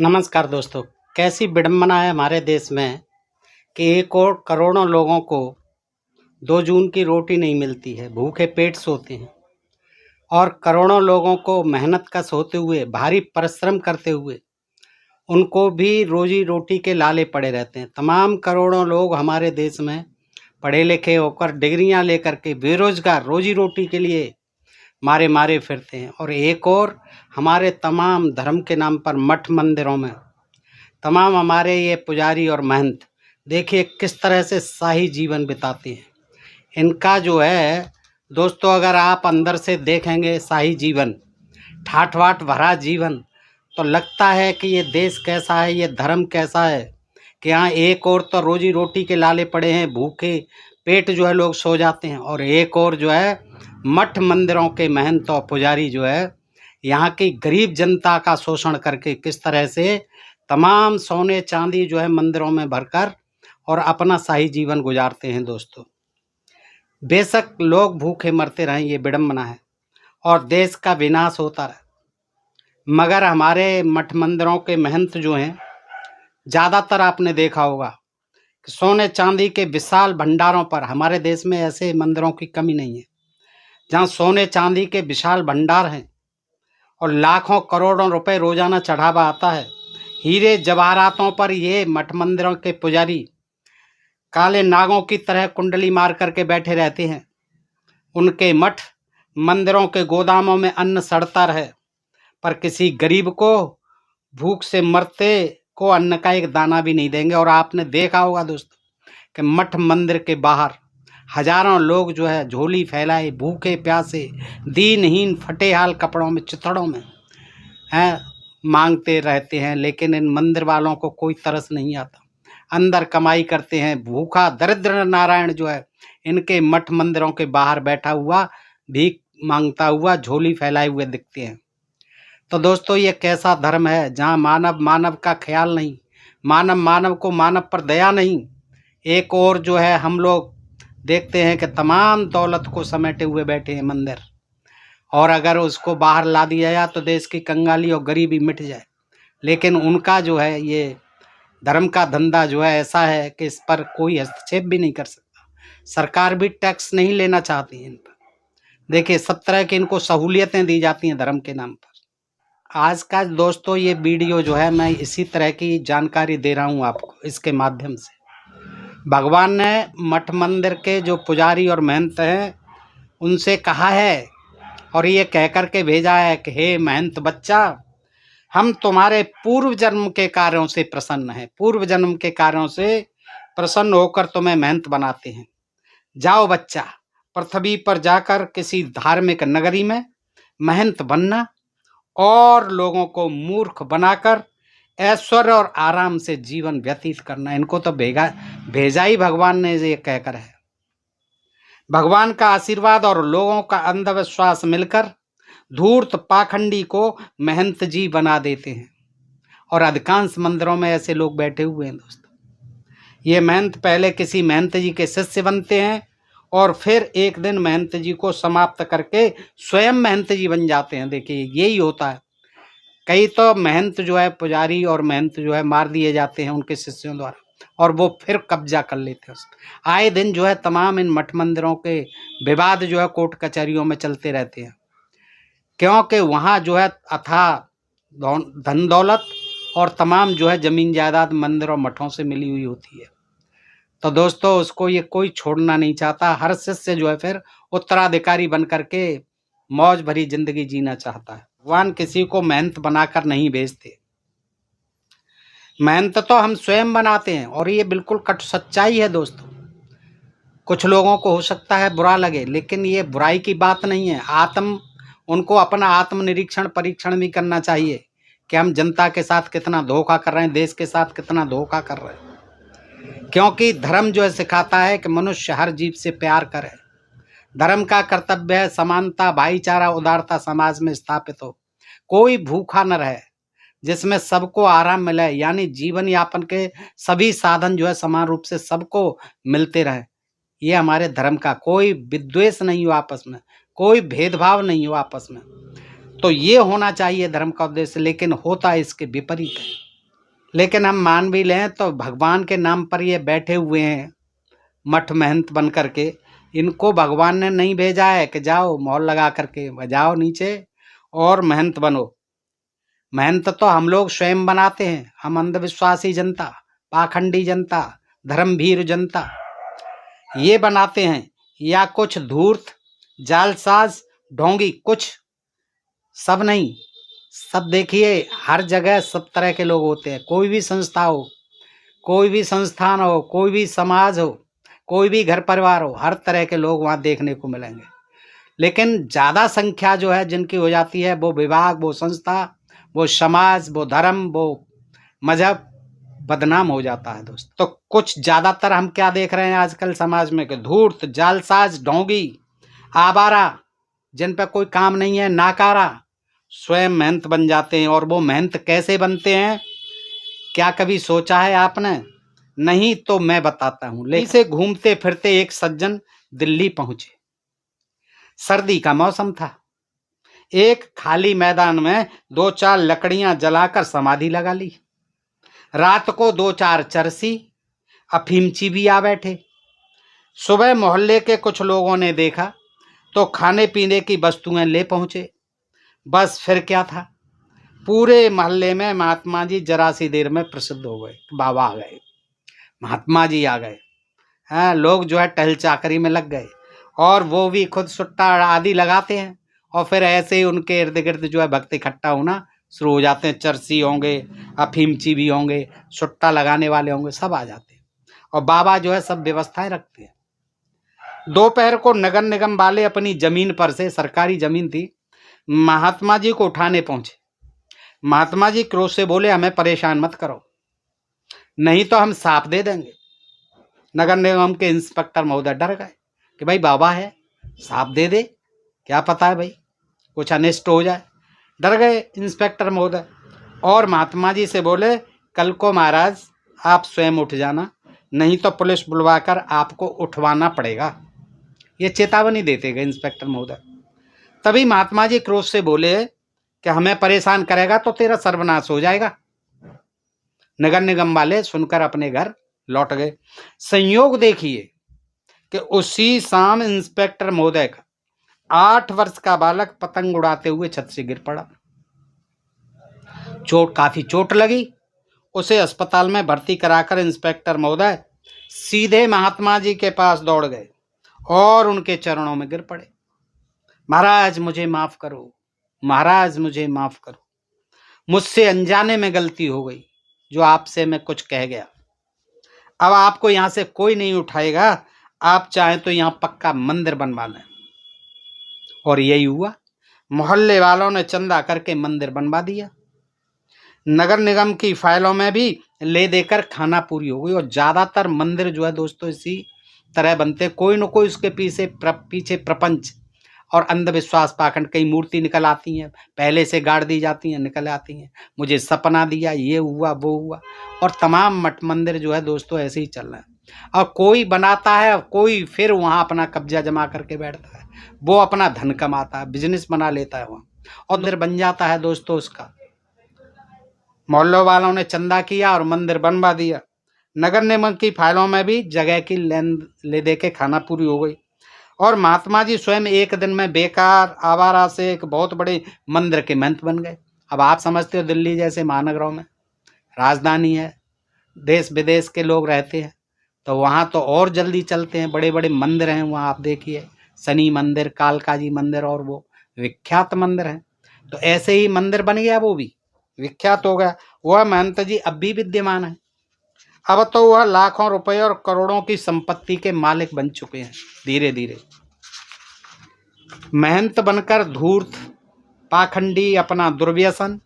नमस्कार दोस्तों। कैसी विडंबना है हमारे देश में कि एक और करोड़ों लोगों को 2 जून की रोटी नहीं मिलती है, भूखे पेट सोते हैं। और करोड़ों लोगों को मेहनत कश होते हुए, भारी परिश्रम करते हुए, उनको भी रोजी रोटी के लाले पड़े रहते हैं। तमाम करोड़ों लोग हमारे देश में पढ़े लिखे होकर डिग्रियां लेकर के बेरोजगार रोजी रोटी के लिए मारे मारे फिरते हैं। और एक और हमारे तमाम धर्म के नाम पर मठ मंदिरों में तमाम हमारे ये पुजारी और महंत देखिए किस तरह से शाही जीवन बिताते हैं। इनका जो है दोस्तों, अगर आप अंदर से देखेंगे शाही जीवन, ठाठ वाठ भरा जीवन, तो लगता है कि ये देश कैसा है, ये धर्म कैसा है कि यहाँ एक और तो रोजी रोटी के लाले पड़े हैं, भूखे पेट जो है लोग सो जाते हैं, और एक और जो है मठ मंदिरों के महंत और पुजारी जो है यहाँ की गरीब जनता का शोषण करके किस तरह से तमाम सोने चांदी जो है मंदिरों में भरकर और अपना शाही जीवन गुजारते हैं। दोस्तों, बेशक लोग भूखे मरते रहें, ये विडंबना है और देश का विनाश होता है, मगर हमारे मठ मंदिरों के महंत जो हैं, ज़्यादातर आपने देखा होगा कि सोने चांदी के विशाल भंडारों पर, हमारे देश में ऐसे मंदिरों की कमी नहीं है जहाँ सोने चांदी के विशाल भंडार हैं और लाखों करोड़ों रुपए रोजाना चढ़ावा आता है। हीरे जवाहरातों पर ये मठ मंदिरों के पुजारी काले नागों की तरह कुंडली मार करके बैठे रहते हैं। उनके मठ मंदिरों के गोदामों में अन्न सड़ता रहे, पर किसी गरीब को, भूख से मरते को अन्न का एक दाना भी नहीं देंगे। और आपने देखा होगा दोस्तों कि मठ मंदिर के बाहर हजारों लोग जो है झोली फैलाए, भूखे प्यासे, दीनहीन, फटे हाल कपड़ों में, चिथड़ों में हैं, मांगते रहते हैं, लेकिन इन मंदिर वालों को कोई तरस नहीं आता। अंदर कमाई करते हैं। भूखा दरिद्र नारायण जो है इनके मठ मंदिरों के बाहर बैठा हुआ भीख मांगता हुआ झोली फैलाए हुए दिखते हैं। तो दोस्तों, ये कैसा धर्म है जहाँ मानव मानव का ख्याल नहीं, मानव मानव को मानव पर दया नहीं। एक और जो है हम लोग देखते हैं कि तमाम दौलत को समेटे हुए बैठे हैं मंदिर, और अगर उसको बाहर ला दिया जाए तो देश की कंगाली और गरीबी मिट जाए। लेकिन उनका जो है ये धर्म का धंधा जो है ऐसा है कि इस पर कोई हस्तक्षेप भी नहीं कर सकता। सरकार भी टैक्स नहीं लेना चाहती है इन पर। देखिए, सब तरह की इनको सहूलियतें दी जाती हैं धर्म के नाम पर। आज का दोस्तों ये वीडियो जो है मैं इसी तरह की जानकारी दे रहा हूँ आपको इसके माध्यम से। भगवान ने मठ मंदिर के जो पुजारी और महंत हैं उनसे कहा है और ये कह कर के भेजा है कि हे महंत बच्चा, हम तुम्हारे पूर्व जन्म के कार्यों से प्रसन्न हैं, पूर्व जन्म के कार्यों से प्रसन्न होकर तुम्हें महंत बनाते हैं। जाओ बच्चा, पृथ्वी पर जाकर किसी धार्मिक नगरी में महंत बनना और लोगों को मूर्ख बनाकर ऐश्वर्य और आराम से जीवन व्यतीत करना। इनको तो भेजा ही भगवान ने ये कहकर है। भगवान का आशीर्वाद और लोगों का अंधविश्वास मिलकर धूर्त पाखंडी को महंत जी बना देते हैं, और अधिकांश मंदिरों में ऐसे लोग बैठे हुए हैं। दोस्तों, ये महंत पहले किसी महंत जी के शिष्य बनते हैं और फिर एक दिन महंत जी को समाप्त करके स्वयं महंत जी बन जाते हैं। देखिए, यही होता है। कई तो महंत जो है, पुजारी और महंत जो है मार दिए जाते हैं उनके शिष्यों द्वारा, और वो फिर कब्जा कर लेते हैं। आए दिन जो है तमाम इन मठ मंदिरों के विवाद जो है कोर्ट कचहरियों में चलते रहते हैं, क्योंकि वहाँ जो है अथाह धन दौलत और तमाम जो है जमीन जायदाद मंदिर और मठों से मिली हुई होती है। तो दोस्तों, उसको ये कोई छोड़ना नहीं चाहता। हर शिष्य जो है फिर उत्तराधिकारी बन करके मौज भरी जिंदगी जीना चाहता है। भगवान किसी को महंत बनाकर नहीं भेजते, महंत तो हम स्वयं बनाते हैं, और ये बिल्कुल कट सच्चाई है। दोस्तों, कुछ लोगों को हो सकता है बुरा लगे, लेकिन ये बुराई की बात नहीं है। उनको अपना आत्मनिरीक्षण परीक्षण भी करना चाहिए कि हम जनता के साथ कितना धोखा कर रहे हैं, देश के साथ कितना धोखा कर रहे हैं। क्योंकि धर्म जो है सिखाता है कि मनुष्य हर जीव से प्यार करे। धर्म का कर्तव्य है समानता, भाईचारा, उदारता समाज में स्थापित हो, कोई भूखा न रहे, जिसमें सबको आराम मिले, यानी जीवन यापन के सभी साधन जो है समान रूप से सबको मिलते रहे। ये हमारे धर्म का, कोई विद्वेष नहीं हो आपस में, कोई भेदभाव नहीं हो आपस में। तो ये होना चाहिए धर्म का उद्देश्य, लेकिन होता इसके विपरीत है। लेकिन हम मान भी लें तो भगवान के नाम पर ये बैठे हुए हैं मठ महंत बन करके, इनको भगवान ने नहीं भेजा है कि जाओ मॉल लगा करके जाओ नीचे और महंत बनो। महंत तो हम लोग स्वयं बनाते हैं, हम अंधविश्वासी जनता, पाखंडी जनता, धर्मभीर जनता ये बनाते हैं, या कुछ धूर्त जालसाज ढोंगी, कुछ सब नहीं, सब देखिए हर जगह सब तरह के लोग होते हैं। कोई भी संस्था हो, कोई भी संस्थान हो, कोई भी समाज हो, कोई भी घर परिवार हो, हर तरह के लोग वहाँ देखने को मिलेंगे। लेकिन ज़्यादा संख्या जो है जिनकी हो जाती है, वो विभाग, वो संस्था, वो समाज, वो धर्म, वो मजहब बदनाम हो जाता है दोस्त। तो कुछ ज़्यादातर हम क्या देख रहे हैं आजकल समाज में कि धूर्त जालसाज ढोंगी आवारा, जिन पर कोई काम नहीं है, नाकारा, स्वयं महंत बन जाते हैं। और वो महंत कैसे बनते हैं, क्या कभी सोचा है आपने? नहीं तो मैं बताता हूँ। लेकिन से घूमते फिरते एक सज्जन दिल्ली पहुंचे। सर्दी का मौसम था। एक खाली मैदान में 2-4 लकड़ियां जलाकर समाधि लगा ली। रात को 2-4 चरसी अफीमची भी आ बैठे। सुबह मोहल्ले के कुछ लोगों ने देखा तो खाने पीने की वस्तुएं ले पहुंचे। बस फिर क्या था, पूरे मोहल्ले में महात्मा जी जरा सी देर में प्रसिद्ध हो गए। बाबा आ गए, महात्मा जी आ गए। हाँ, लोग जो है टहल चाकरी में लग गए, और वो भी खुद सुट्टा आदि लगाते हैं, और फिर ऐसे ही उनके इर्द गिर्द जो है भक्त इकट्ठा होना शुरू हो जाते हैं। चरसी होंगे, अफीमची भी होंगे, सुट्टा लगाने वाले होंगे, सब आ जाते हैं, और बाबा जो है सब व्यवस्थाएं रखते हैं। दोपहर को नगर निगम वाले अपनी जमीन पर से, सरकारी जमीन थी, महात्मा जी को उठाने पहुंचे। महात्मा जी क्रोध से बोले, हमें परेशान मत करो, नहीं तो हम साफ दे देंगे। नगर निगम के इंस्पेक्टर महोदय डर गए कि भाई बाबा है, साफ दे दे, क्या पता है भाई कुछ अनिष्ट हो जाए। डर गए इंस्पेक्टर महोदय, और महात्मा जी से बोले, कल को महाराज आप स्वयं उठ जाना, नहीं तो पुलिस बुलवाकर आपको उठवाना पड़ेगा। ये चेतावनी देते गए इंस्पेक्टर महोदय। तभी महात्मा जी क्रोध से बोले कि हमें परेशान करेगा तो तेरा सर्वनाश हो जाएगा। नगर निगम वाले सुनकर अपने घर लौट गए। संयोग देखिए कि उसी शाम इंस्पेक्टर महोदय का 8 वर्ष का बालक पतंग उड़ाते हुए छत से गिर पड़ा। काफी चोट लगी। उसे अस्पताल में भर्ती कराकर इंस्पेक्टर महोदय सीधे महात्मा जी के पास दौड़ गए और उनके चरणों में गिर पड़े। महाराज मुझे माफ करो, महाराज मुझे माफ करो, मुझसे अनजाने में गलती हो गई, जो आपसे मैं कुछ कह गया। अब आपको यहां से कोई नहीं उठाएगा, आप चाहें तो यहां पक्का मंदिर बनवा लें। और यही हुआ, मोहल्ले वालों ने चंदा करके मंदिर बनवा दिया। नगर निगम की फाइलों में भी ले देकर खाना पूरी हो गई। और ज्यादातर मंदिर जो है दोस्तों इसी तरह बनते, कोई न कोई उसके पीछे प्रपंच और अंधविश्वास पाखंड। कई मूर्ति निकल आती हैं, पहले से गाड़ दी जाती हैं, निकल आती हैं, मुझे सपना दिया, ये हुआ वो हुआ। और तमाम मठ मंदिर जो है दोस्तों ऐसे ही चल रहे हैं। और कोई बनाता है, कोई फिर वहाँ अपना कब्जा जमा करके बैठता है, वो अपना धन कमाता है, बिजनेस बना लेता है वहाँ, और मंदिर बन जाता है दोस्तों उसका। मोहल्लों वालों ने चंदा किया और मंदिर बनवा दिया। नगर निगम की फाइलों में भी जगह की ले दे के खाना पूरी हो गई। और महात्मा जी स्वयं एक दिन में बेकार आवारा से एक बहुत बड़े मंदिर के महंत बन गए। अब आप समझते हो दिल्ली जैसे महानगरों में, राजधानी है, देश विदेश के लोग रहते हैं, तो वहाँ तो और जल्दी चलते हैं, बड़े बड़े मंदिर हैं वहाँ। आप देखिए शनि मंदिर, कालका जी मंदिर, और वो विख्यात मंदिर हैं। तो ऐसे ही मंदिर बन गया, वो भी विख्यात हो गया। वह महंत जी अब भी विद्यमान है। अब तो वह लाखों रुपए और करोड़ों की संपत्ति के मालिक बन चुके हैं धीरे धीरे। महंत बनकर धूर्त पाखंडी अपना दुर्व्यसन,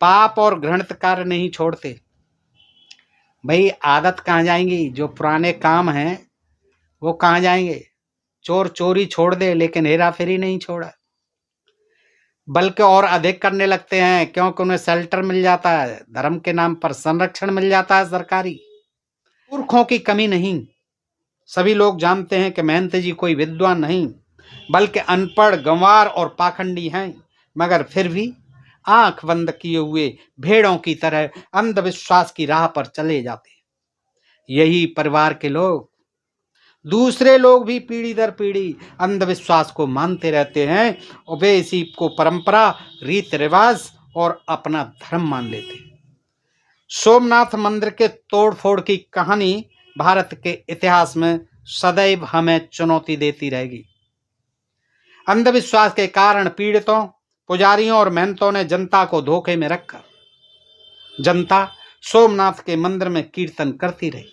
पाप और घृणित कार्य नहीं छोड़ते। भाई आदत कहाँ जाएंगी, जो पुराने काम हैं वो कहाँ जाएंगे। चोर चोरी छोड़ दे, लेकिन हेरा फेरी नहीं छोड़ा, बल्कि और अधिक करने लगते हैं, क्योंकि उन्हें शेल्टर मिल जाता है, धर्म के नाम पर संरक्षण मिल जाता है सरकारी। मूर्खों की कमी नहीं। सभी लोग जानते हैं कि महंत जी कोई विद्वान नहीं, बल्कि अनपढ़, गंवार और पाखंडी हैं, मगर फिर भी आंख बंद किए हुए भेड़ों की तरह अंधविश्वास की राह पर चले जाते हैं। यही परिवार के लोग, दूसरे लोग भी पीढ़ी दर पीढ़ी अंधविश्वास को मानते रहते हैं और वे इसी को परंपरा, रीत रिवाज और अपना धर्म मान लेते हैं। सोमनाथ मंदिर के तोड़फोड़ की कहानी भारत के इतिहास में सदैव हमें चुनौती देती रहेगी। अंधविश्वास के कारण पीड़ितों, पुजारियों और महंतों ने जनता को धोखे में रखकर जनता सोमनाथ के मंदिर में कीर्तन करती रही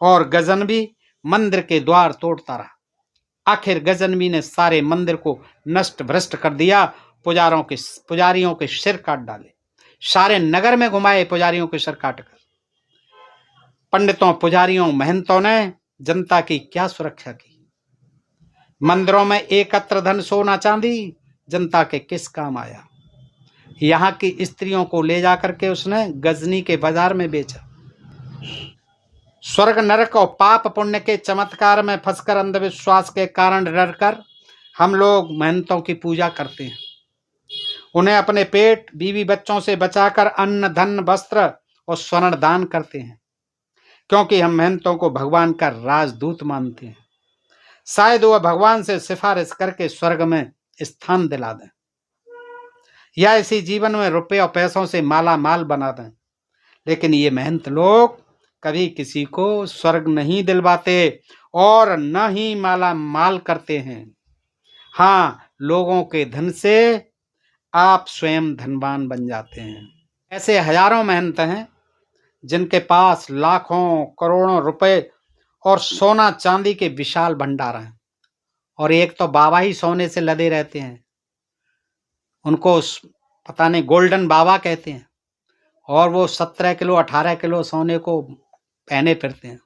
और गजनबी मंदिर के द्वार तोड़ता रहा। आखिर गजनबी ने सारे मंदिर को नष्ट भ्रष्ट कर दिया, पुजारियों के सिर काट डाले, सारे नगर में घुमाए पुजारियों के सिर काटकर। पंडितों, पुजारियों, महंतों ने जनता की क्या सुरक्षा की? मंदिरों में एकत्र धन, सोना चांदी जनता के किस काम आया? यहाँ की स्त्रियों को ले जाकर के उसने गजनी के बाजार में बेचा। स्वर्ग नरक और पाप पुण्य के चमत्कार में फंसकर अंधविश्वास के कारण डरकर हम लोग महंतों की पूजा करते हैं। उन्हें अपने पेट, बीवी बच्चों से बचाकर अन्न, धन, वस्त्र और स्वर्ण दान करते हैं, क्योंकि हम महंतों को भगवान का राजदूत मानते हैं। शायद वह भगवान से सिफारिश करके स्वर्ग में स्थान दिला दें या इसी जीवन में रुपये और पैसों से माला माल बना दें। लेकिन ये महंत लोग कभी किसी को स्वर्ग नहीं दिलवाते और न ही माला माल करते हैं। हाँ, लोगों के धन से आप स्वयं धनवान बन जाते हैं। ऐसे हजारों महंत हैं जिनके पास लाखों करोड़ों रुपए और सोना चांदी के विशाल भंडार हैं, और एक तो बाबा ही सोने से लदे रहते हैं। उनको पता नहीं गोल्डन बाबा कहते हैं, और वो 17 किलो 18 किलो सोने को पहने फिरते हैं।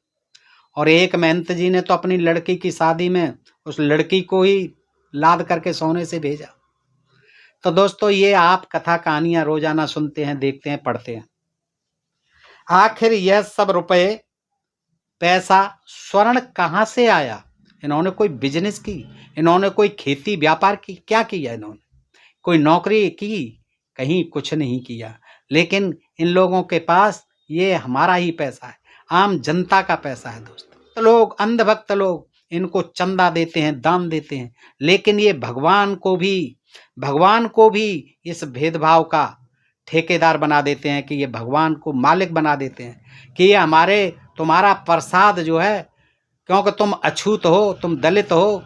और एक महंत जी ने तो अपनी लड़की की शादी में उस लड़की को ही लाद करके सोने से भेजा। तो दोस्तों, ये आप कथा कहानियां रोजाना सुनते हैं, देखते हैं, पढ़ते हैं। आखिर यह सब रुपए, पैसा, स्वर्ण कहाँ से आया? इन्होंने कोई बिजनेस की? इन्होंने कोई खेती व्यापार की? क्या किया इन्होंने? कोई नौकरी की? कहीं कुछ नहीं किया। लेकिन इन लोगों के पास ये हमारा ही पैसा है, आम जनता का पैसा है दोस्तों। तो लोग, अंधभक्त लोग इनको चंदा देते हैं, दान देते हैं, लेकिन ये भगवान को भी इस भेदभाव का ठेकेदार बना देते हैं कि ये भगवान को मालिक बना देते हैं कि ये तुम्हारा प्रसाद जो है, क्योंकि तुम अछूत हो, तुम दलित हो,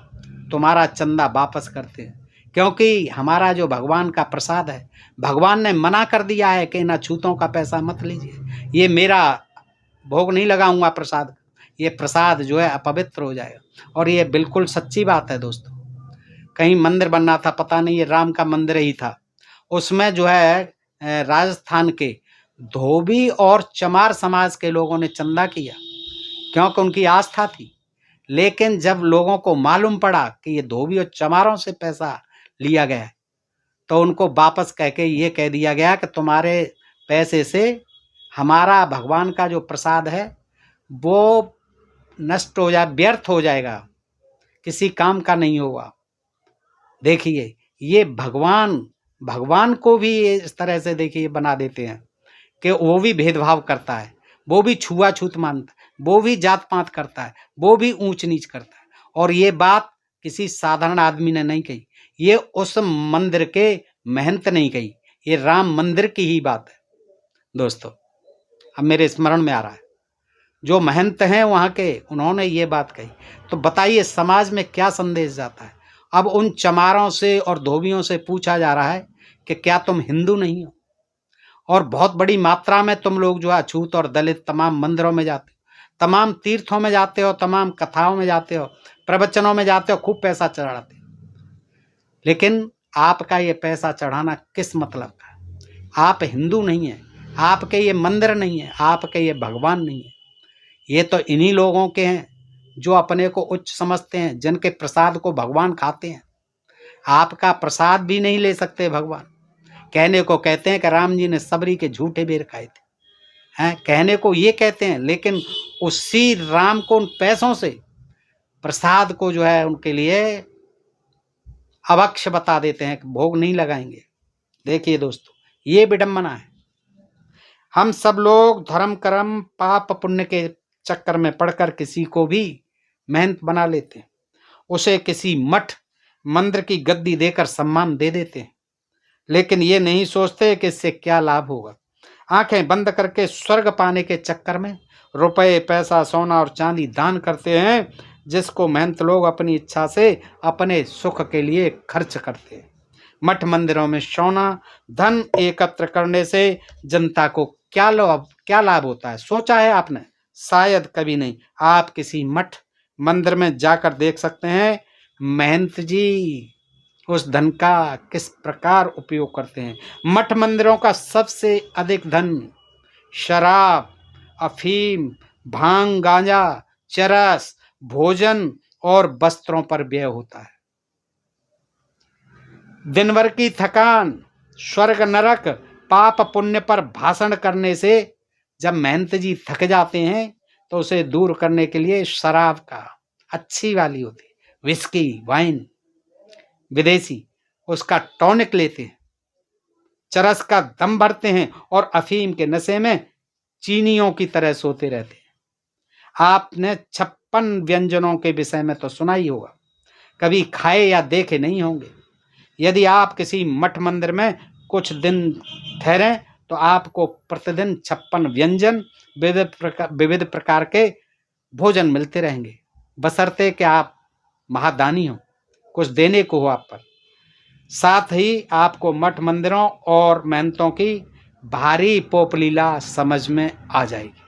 तुम्हारा चंदा वापस करते हैं, क्योंकि हमारा जो भगवान का प्रसाद है, भगवान ने मना कर दिया है कि इन अछूतों का पैसा मत लीजिए, ये मेरा भोग नहीं लगाऊंगा प्रसाद, ये प्रसाद जो है अपवित्र हो जाएगा। और ये बिल्कुल सच्ची बात है दोस्तों। कहीं मंदिर बनना था, पता नहीं ये राम का मंदिर ही था, उसमें जो है राजस्थान के धोबी और चमार समाज के लोगों ने चंदा किया, क्योंकि उनकी आस्था थी। लेकिन जब लोगों को मालूम पड़ा कि ये धोबी और चमारों से पैसा लिया गया है, तो उनको वापस कह के ये कह दिया गया कि तुम्हारे पैसे से हमारा भगवान का जो प्रसाद है वो नष्ट हो जाए, व्यर्थ हो जाएगा, किसी काम का नहीं होगा। देखिए, ये भगवान को भी इस तरह से देखिए बना देते हैं कि वो भी भेदभाव करता है, वो भी छुआछूत मानता है, वो भी जात पात करता है, वो भी ऊंच नीच करता है। और ये बात किसी साधारण आदमी ने नहीं कही, ये उस मंदिर के महंत नहीं कही, ये राम मंदिर की ही बात है दोस्तों। अब मेरे स्मरण में आ रहा है, जो महंत हैं वहाँ के, उन्होंने ये बात कही। तो बताइए समाज में क्या संदेश जाता है? अब उन चमारों से और धोबियों से पूछा जा रहा है कि क्या तुम हिंदू नहीं हो? और बहुत बड़ी मात्रा में तुम लोग जो है अछूत और दलित तमाम मंदिरों में जाते हो, तमाम तीर्थों में जाते हो, तमाम कथाओं में जाते हो, प्रवचनों में जाते हो, खूब पैसा चढ़ाते हो। लेकिन आपका ये पैसा चढ़ाना किस मतलब का है? आप हिंदू नहीं है, आपके ये मंदिर नहीं है, आपके ये भगवान नहीं है। ये तो इन्हीं लोगों के हैं जो अपने को उच्च समझते हैं, जिनके प्रसाद को भगवान खाते हैं। आपका प्रसाद भी नहीं ले सकते भगवान। कहने को कहते हैं कि राम जी ने सबरी के झूठे बेर खाए थे, हैं, कहने को ये कहते हैं, लेकिन उसी राम को उन पैसों से प्रसाद को जो है उनके लिए अभक्ष्य बता देते हैं कि भोग नहीं लगाएंगे। देखिए दोस्तों, ये विडंबना है। हम सब लोग धर्म कर्म पाप पुण्य के चक्कर में पड़कर किसी को भी मेहनत बना लेते हैं, उसे किसी मठ मंदिर की गद्दी देकर सम्मान दे देते हैं, लेकिन ये नहीं सोचते कि इससे क्या लाभ होगा। आंखें बंद करके स्वर्ग पाने के चक्कर में रुपए पैसा सोना और चांदी दान करते हैं, जिसको मेहनत लोग अपनी इच्छा से अपने सुख के लिए खर्च करते हैं। मठ मंदिरों में सोना धन एकत्र करने से जनता को क्या लाभ होता है, सोचा है आपने? शायद कभी नहीं। आप किसी मठ मंदिर में जाकर देख सकते हैं महंत जी उस धन का किस प्रकार उपयोग करते हैं। मठ मंदिरों का सबसे अधिक धन शराब, अफीम, भांग, गांजा, चरस, भोजन और वस्त्रों पर व्यय होता है। दिन भर की थकान, स्वर्ग नरक, पाप पुण्य पर भाषण करने से जब महंत जी थक जाते हैं तो उसे दूर करने के लिए शराब का अच्छी वाली होती है, विस्की, वाइन, विदेशी, उसका टॉनिक लेते हैं, चरस का दम भरते हैं और अफीम के नशे में चीनियों की तरह सोते रहते हैं। आपने 56 व्यंजनों के विषय में तो सुना ही होगा, कभी खाए या देखे नहीं होंगे। यदि आप किसी मठ मंदिर में कुछ दिन ठहरें तो आपको प्रतिदिन 56 व्यंजन विविध प्रकार के भोजन मिलते रहेंगे, बशर्ते कि आप महादानी हो, कुछ देने को हो आप पर। साथ ही आपको मठ मंदिरों और महंतों की भारी पोपलीला समझ में आ जाएगी।